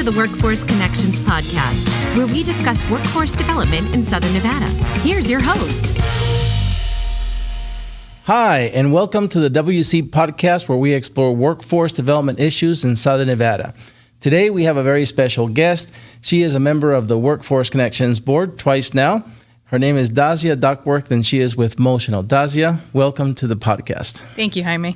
the Workforce Connections podcast, where we discuss workforce development in Southern Nevada. Here's your host. Hi, and welcome to the WC podcast, where we explore workforce development issues in Southern Nevada. Today, we have a very special guest. She is a member of the Workforce Connections board twice now. Her name is Dasya Duckworth, and she is with Motional. Dasya, welcome to the podcast. Thank you, Jaime.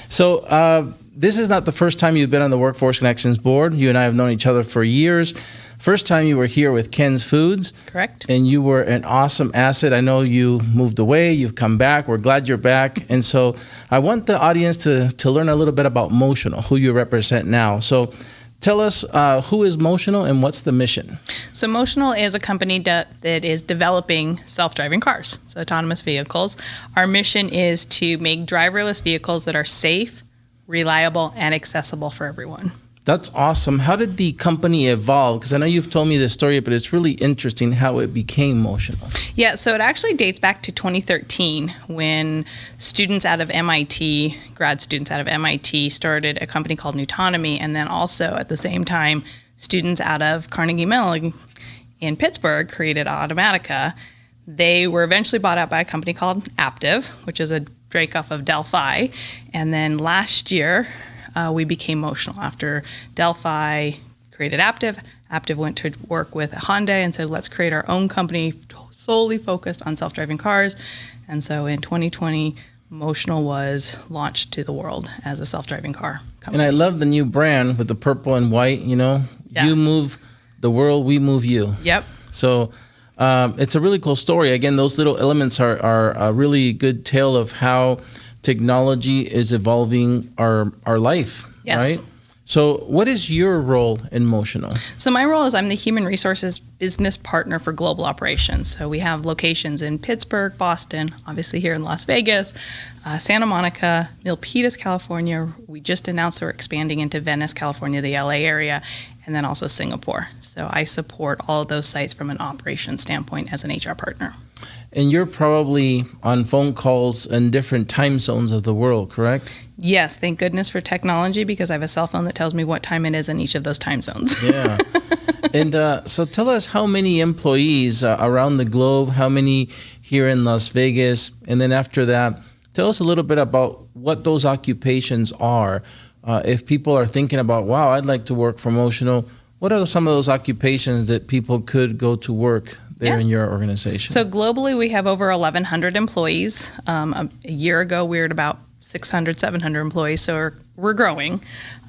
So this is not the first time you've been on the Workforce Connections board. You and I have known each other for years. First time you were here with Ken's Foods. Correct. And you were an awesome asset. I know you moved away, you've come back. We're glad you're back. And so I want the audience to learn a little bit about Motional, who you represent now. So tell us, who is Motional and what's the mission? So Motional is a company that is developing self-driving cars, so autonomous vehicles. Our mission is to make driverless vehicles that are safe, reliable, and accessible for everyone. That's awesome. How did the company evolve? Because I know you've told me this story, but it's really interesting how it became Motional. Yeah, so it actually dates back to 2013 when students out of MIT, grad students out of MIT, started a company called Nutonomy, and then also at the same time, students out of Carnegie Mellon in Pittsburgh created Automatica. They were eventually bought out by a company called Aptiv, which is a breakoff of Delphi, and then last year, we became Motional. After Delphi created Aptiv, Aptiv went to work with Hyundai and said, let's create our own company solely focused on self-driving cars. And so in 2020, Motional was launched to the world as a self-driving car company. And I love the new brand with the purple and white, you know. Yeah. You move the world, we move you. Yep. So it's a really cool story. Again, those little elements are a really good tale of how technology is evolving our life, yes. Right? So what is your role in Motional? So my role is I'm the Human Resources Business Partner for Global Operations. So we have locations in Pittsburgh, Boston, obviously here in Las Vegas, Santa Monica, Milpitas, California. We just announced we're expanding into Venice, California, the LA area, and then also Singapore. So I support all of those sites from an operations standpoint as an HR partner. And you're probably on phone calls in different time zones of the world, correct? Yes, thank goodness for technology, because I have a cell phone that tells me what time it is in each of those time zones. Yeah. And so tell us how many employees around the globe, how many here in Las Vegas, and then after that, tell us a little bit about what those occupations are. If people are thinking about, wow, I'd like to work for Motional, what are some of those occupations that people could go to work there in your organization? So globally, we have over 1,100 employees. A year ago, we were at about 600, 700 employees, so we're growing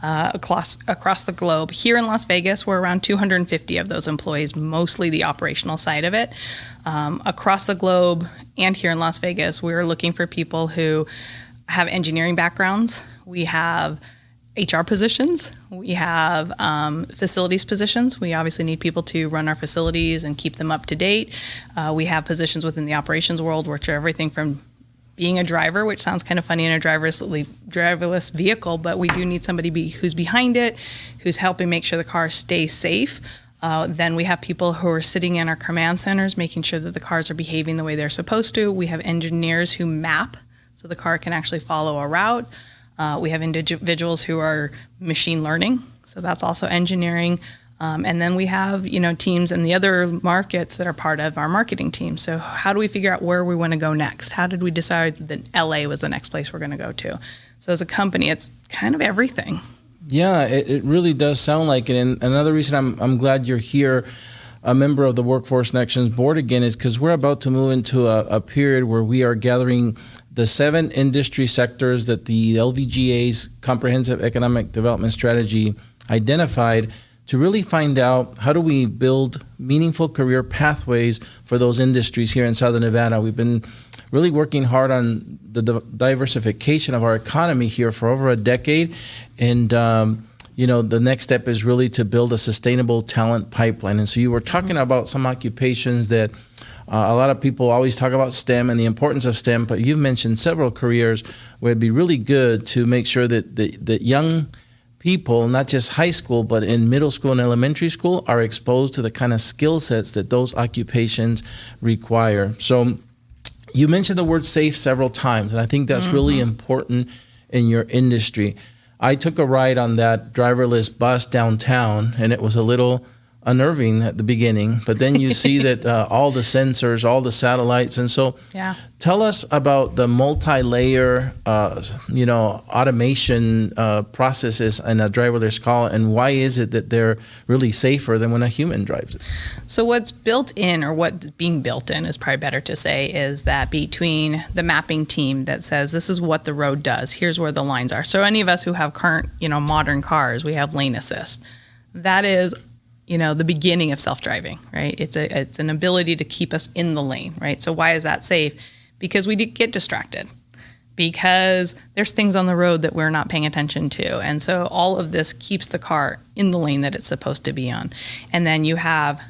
across the globe. Here in Las Vegas, we're around 250 of those employees, mostly the operational side of it. Across the globe and here in Las Vegas, we're looking for people who have engineering backgrounds. We have HR positions. We have facilities positions. We obviously need people to run our facilities and keep them up to date. We have positions within the operations world, which are everything from being a driver, which sounds kind of funny in a driverless vehicle, but we do need somebody who's behind it, who's helping make sure the car stays safe. Then we have people who are sitting in our command centers, making sure that the cars are behaving the way they're supposed to. We have engineers who map so the car can actually follow a route. We have individuals who are machine learning, so that's also engineering. And then we have, teams in the other markets that are part of our marketing team. So how do we figure out where we want to go next? How did we decide that LA was the next place we're going to go to? So as a company, it's kind of everything. Yeah, it really does sound like it. And another reason I'm glad you're here, a member of the Workforce Connections board again, is because we're about to move into a period where we are gathering the 7 industry sectors that the LVGA's Comprehensive Economic Development Strategy identified to really find out how do we build meaningful career pathways for those industries here in Southern Nevada. We've been really working hard on the diversification of our economy here for over a decade. And, the next step is really to build a sustainable talent pipeline. And so you were talking about some occupations that a lot of people always talk about STEM and the importance of STEM, but you've mentioned several careers where it'd be really good to make sure that young people, not just high school, but in middle school and elementary school, are exposed to the kind of skill sets that those occupations require. So you mentioned the word safe several times, and I think that's really important in your industry. I took a ride on that driverless bus downtown, and it was a little unnerving at the beginning, but then you see that all the sensors, all the satellites, and so tell us about the multi-layer, automation processes in a driverless car, and why is it that they're really safer than when a human drives it? So what's built in, or what's being built in is probably better to say, is that between the mapping team that says this is what the road does, here's where the lines are. So any of us who have current, modern cars, we have lane assist. That is the beginning of self-driving, right? It's an ability to keep us in the lane, right? So why is that safe? Because we get distracted, because there's things on the road that we're not paying attention to. And so all of this keeps the car in the lane that it's supposed to be on. And then you have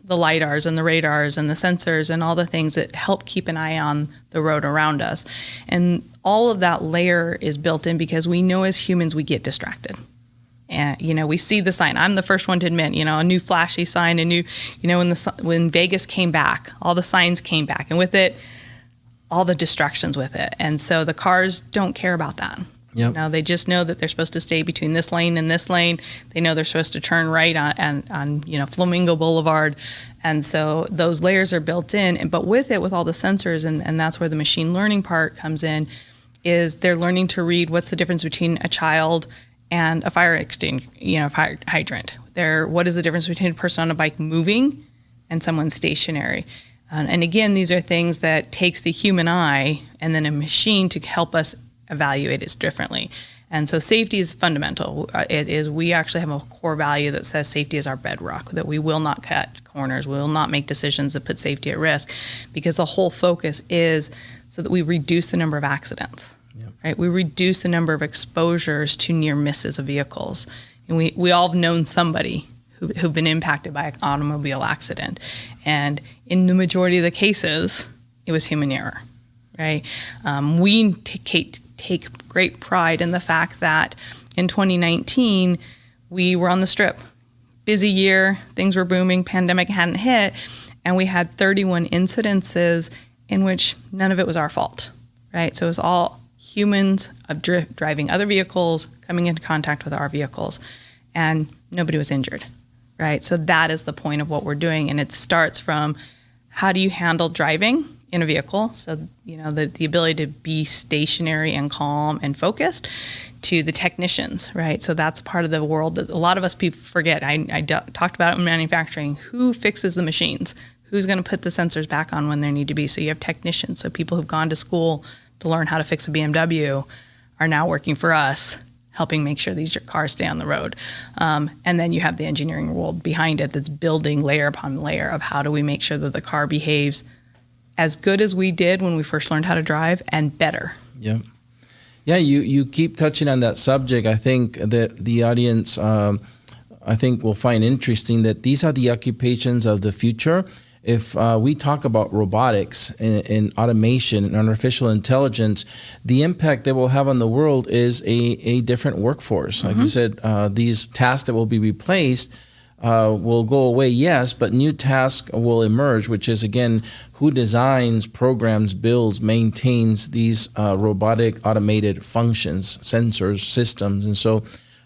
the LiDARs and the radars and the sensors and all the things that help keep an eye on the road around us. And all of that layer is built in because we know as humans we get distracted. And, we see the sign. I'm the first one to admit, a new flashy sign, when Vegas came back, all the signs came back, and with it, all the distractions with it. And so the cars don't care about that. Yep. They just know that they're supposed to stay between this lane and this lane. They know they're supposed to turn right on Flamingo Boulevard. And so those layers are built in. But with it, with all the sensors, and that's where the machine learning part comes in, is they're learning to read what's the difference between a child and a fire fire hydrant. What is the difference between a person on a bike moving and someone stationary? And again, these are things that takes the human eye and then a machine to help us evaluate it differently. And so safety is fundamental. We actually have a core value that says safety is our bedrock, that we will not cut corners, we will not make decisions that put safety at risk, because the whole focus is so that we reduce the number of accidents. Right, we reduce the number of exposures to near misses of vehicles, and we all have known somebody who've been impacted by an automobile accident, and in the majority of the cases, it was human error. Right, we take great pride in the fact that in 2019 we were on the Strip, busy year, things were booming, pandemic hadn't hit, and we had 31 incidences in which none of it was our fault. Right, so it was all humans of driving other vehicles, coming into contact with our vehicles, and nobody was injured, right? So that is the point of what we're doing, and it starts from how do you handle driving in a vehicle, so the ability to be stationary and calm and focused, to the technicians, right? So that's part of the world that a lot of us people forget. I talked about it in manufacturing. Who fixes the machines? Who's going to put the sensors back on when they need to be? So you have technicians, so people who've gone to school to learn how to fix a BMW are now working for us, helping make sure these cars stay on the road. And then you have the engineering world behind it that's building layer upon layer of how do we make sure that the car behaves as good as we did when we first learned how to drive and better. Yeah. Yeah, you keep touching on that subject. I think that the audience, will find interesting that these are the occupations of the future. If we talk about robotics and automation and artificial intelligence, the impact they will have on the world is a different workforce. Like you said, these tasks that will be replaced will go away, yes, but new tasks will emerge, which is, again, who designs, programs, builds, maintains these robotic automated functions, sensors, systems. And so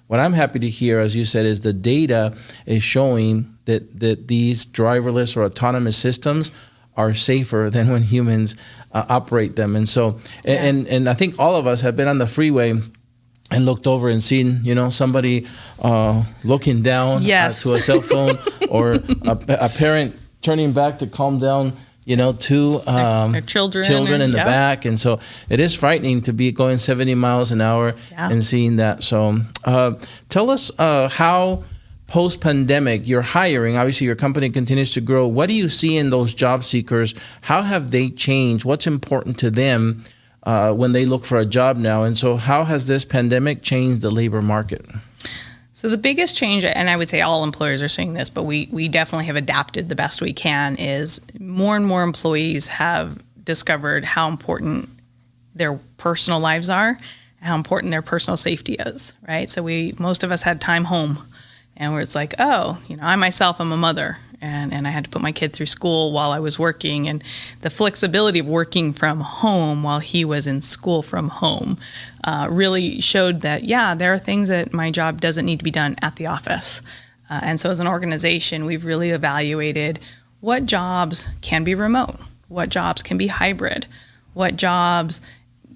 what I'm happy to hear, as you said, is the data is showing that these driverless or autonomous systems are safer than when humans operate them. And so, and I think all of us have been on the freeway and looked over and seen, somebody looking down to a cell phone, or a parent turning back to calm down, to their children in the back. And so it is frightening to be going 70 miles an hour and seeing that. So tell us how post-pandemic you're hiring. Obviously, your company continues to grow. What do you see in those job seekers? How have they changed? What's important to them when they look for a job now? And so how has this pandemic changed the labor market? So the biggest change, and I would say all employers are seeing this, but we definitely have adapted the best we can, is more and more employees have discovered how important their personal lives are, how important their personal safety is, right? So most of us had time home, and where it's like, I myself am a mother, and I had to put my kid through school while I was working, and the flexibility of working from home while he was in school from home really showed that, there are things that my job doesn't need to be done at the office. And so as an organization, we've really evaluated what jobs can be remote, what jobs can be hybrid, what jobs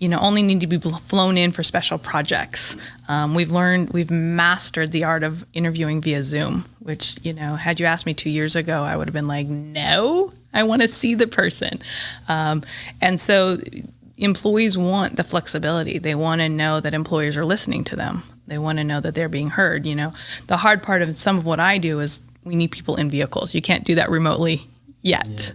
only need to be flown in for special projects. We've mastered the art of interviewing via Zoom, which, had you asked me 2 years ago, I would have been like, no, I want to see the person. And so employees want the flexibility. They want to know that employers are listening to them. They want to know that they're being heard. The hard part of some of what I do is we need people in vehicles. You can't do that remotely yet.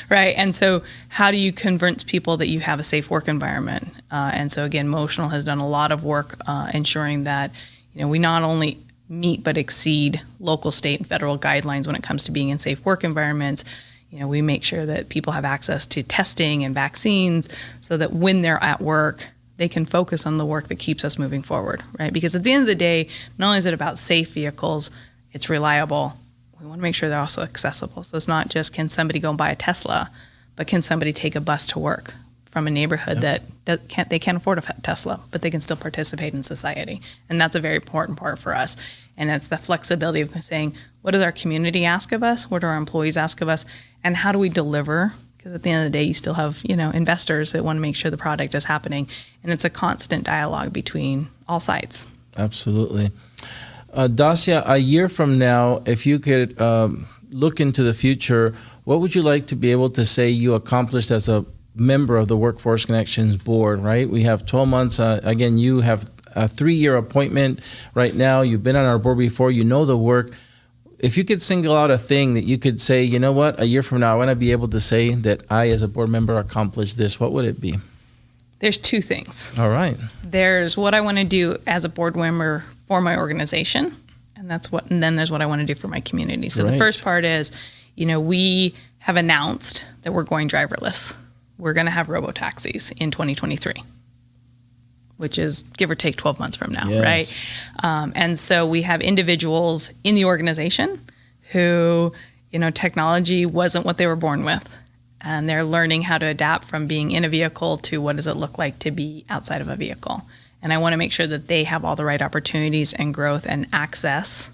Right. And so how do you convince people that you have a safe work environment? And so, again, Motional has done a lot of work ensuring that, we not only meet but exceed local, state, and federal guidelines when it comes to being in safe work environments. We make sure that people have access to testing and vaccines so that when they're at work, they can focus on the work that keeps us moving forward, right? Because at the end of the day, not only is it about safe vehicles, it's reliable. We want to make sure they're also accessible. So it's not just can somebody go and buy a Tesla, but can somebody take a bus to work from a neighborhood that they can't afford a Tesla, but they can still participate in society. And that's a very important part for us. And that's the flexibility of saying, what does our community ask of us? What do our employees ask of us? And how do we deliver? Because at the end of the day, you still have, investors that want to make sure the product is happening. And it's a constant dialogue between all sides. Absolutely. Dasya, a year from now, if you could look into the future, what would you like to be able to say you accomplished as a member of the Workforce Connections board, right? We have 12 months. Again, you have a 3-year appointment right now. You've been on our board before. You know the work. If you could single out a thing that you could say, you know what, a year from now, I want to be able to say that I, as a board member, accomplished this, what would it be? There's 2 things. All right. There's what I want to do as a board member for my organization, and then there's what I want to do for my community. So The first part is, we have announced that we're going driverless. We're going to have robo-taxis in 2023, which is give or take 12 months from now, right? And so we have individuals in the organization who, technology wasn't what they were born with. And they're learning how to adapt from being in a vehicle to what does it look like to be outside of a vehicle. And I want to make sure that they have all the right opportunities and growth and access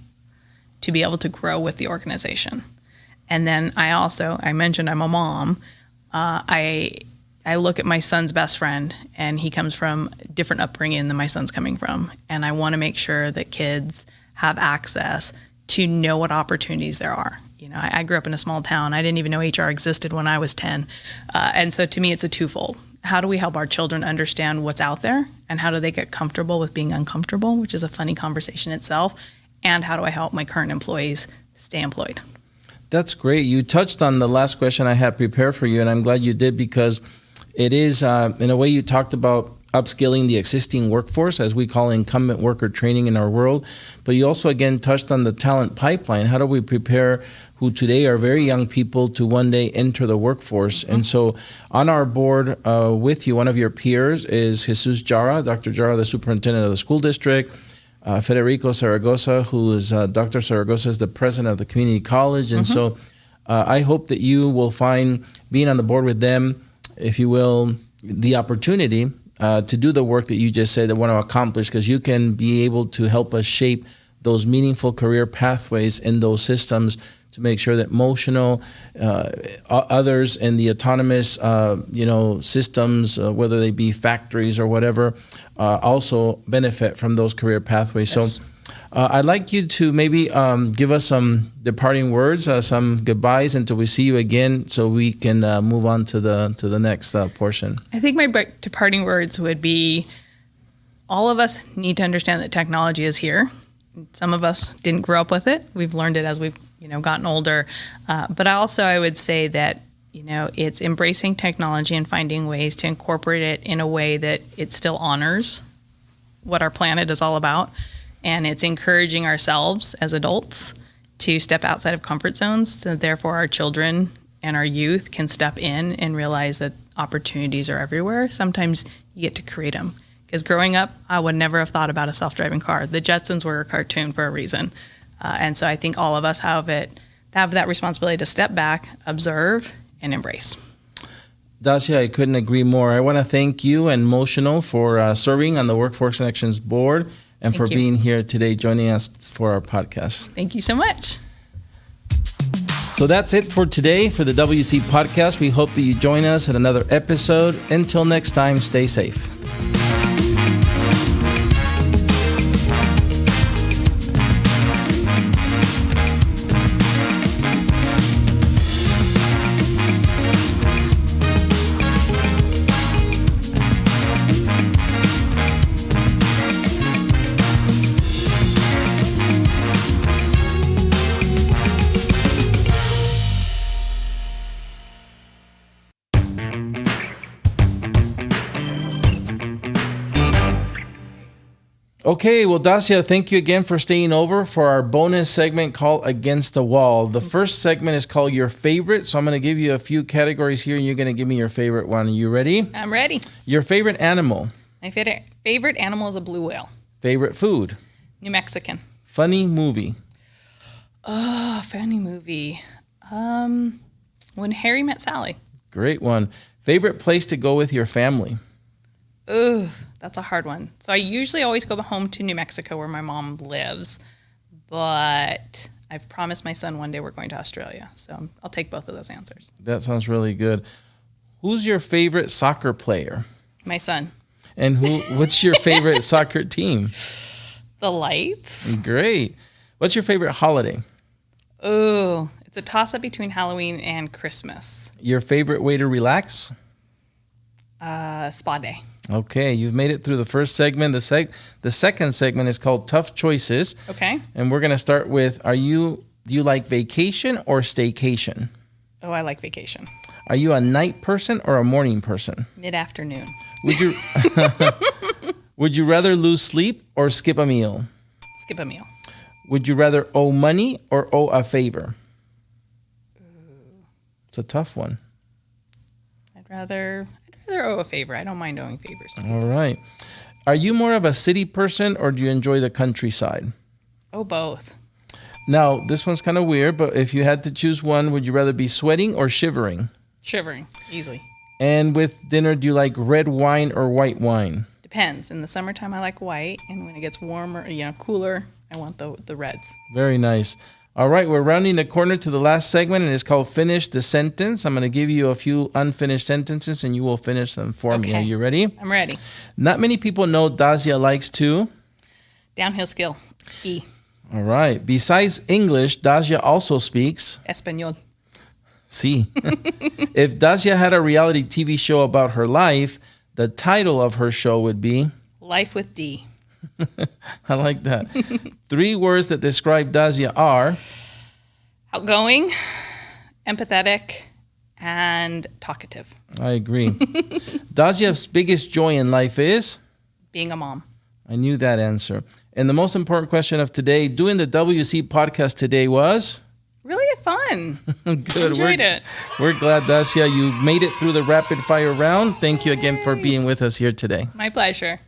to be able to grow with the organization. And then I mentioned I'm a mom. I look at my son's best friend, and he comes from a different upbringing than my son's coming from. And I want to make sure that kids have access to know what opportunities there are. I grew up in a small town. I didn't even know HR existed when I was 10. And so to me, it's a twofold. How do we help our children understand what's out there, and how do they get comfortable with being uncomfortable, which is a funny conversation itself, and how do I help my current employees stay employed? That's great. You touched on the last question I had prepared for you, and I'm glad you did, because it is, in a way, you talked about upskilling the existing workforce, as we call incumbent worker training in our world, but you also, again, touched on the talent pipeline. How do we prepare who today are very young people to one day enter the workforce? And so on our board with you, one of your peers is Jesus Jara, Dr. Jara, the superintendent of the school district, Federico Zaragoza, who is Dr. Zaragoza is the president of the community college. And so I hope that you will find, being on the board with them, if you will, the opportunity to do the work that you just said that want to accomplish, because you can be able to help us shape those meaningful career pathways in those systems to make sure that Motional, others in the autonomous, systems, whether they be factories or whatever, also benefit from those career pathways. Yes. So I'd like you to maybe give us some departing words, some goodbyes until we see you again, so we can move on to the next portion. I think my departing words would be, all of us need to understand that technology is here. Some of us didn't grow up with it. We've learned it as we've gotten older. But I would say that, it's embracing technology and finding ways to incorporate it in a way that it still honors what our planet is all about. And it's encouraging ourselves as adults to step outside of comfort zones, so therefore our children and our youth can step in and realize that opportunities are everywhere. Sometimes you get to create them. Because growing up, I would never have thought about a self-driving car. The Jetsons were a cartoon for a reason. And so I think all of us have it, have that responsibility to step back, observe, and embrace. Dasya, I couldn't agree more. I want to thank you and Motional for serving on the Workforce Connections board and for being here today, joining us for our podcast. Thank you so much. So that's it for today for the WC podcast. We hope that you join us at another episode. Until next time, stay safe. Okay, well, Dasya, thank you again for staying over for our bonus segment called Against the Wall. The first segment is called Your Favorite, so I'm going to give you a few categories here, and you're going to give me your favorite one. Are you ready? I'm ready. Your favorite animal? My favorite animal is a blue whale. Favorite food? New Mexican. Funny movie? Oh, funny movie. When Harry Met Sally. Great one. Favorite place to go with your family? Ooh, that's a hard one. So I usually always go home to New Mexico where my mom lives, but I've promised my son one day we're going to Australia. So I'll take both of those answers. That sounds really good. Who's your favorite soccer player? My son. And what's your favorite soccer team? The Lights. Great. What's your favorite holiday? Ooh, it's a toss-up between Halloween and Christmas. Your favorite way to relax? Spa day. Okay, you've made it through the first segment. The second segment is called Tough Choices. Okay. And we're going to start with, do you like vacation or staycation? Oh, I like vacation. Are you a night person or a morning person? Mid-afternoon. Would you rather lose sleep or skip a meal? Skip a meal. Would you rather owe money or owe a favor? It's a tough one. I'd rather owe a favor. I don't mind owing favors. All right. Are you more of a city person or do you enjoy the countryside? Oh, both. Now, this one's kind of weird, but if you had to choose one, would you rather be sweating or shivering? Shivering, easily. And with dinner, do you like red wine or white wine? Depends. In the summertime, I like white, and when it gets warmer, cooler, I want the reds. Very nice. All right, we're rounding the corner to the last segment, and it's called Finish the Sentence. I'm going to give you a few unfinished sentences, and you will finish them for me. Are you ready? I'm ready. Not many people know Dasya likes to... Downhill ski. All right. Besides English, Dasya also speaks... Espanol. Sí. If Dasya had a reality TV show about her life, the title of her show would be... Life with D. I like that. 3 words that describe Dasya are... Outgoing, empathetic, and talkative. I agree. Dasya's biggest joy in life is? Being a mom. I knew that answer. And the most important question of today, doing the WC podcast today was? Really fun. Good. Enjoyed it. We're glad, Dasya, you made it through the rapid fire round. Thank you again for being with us here today. My pleasure.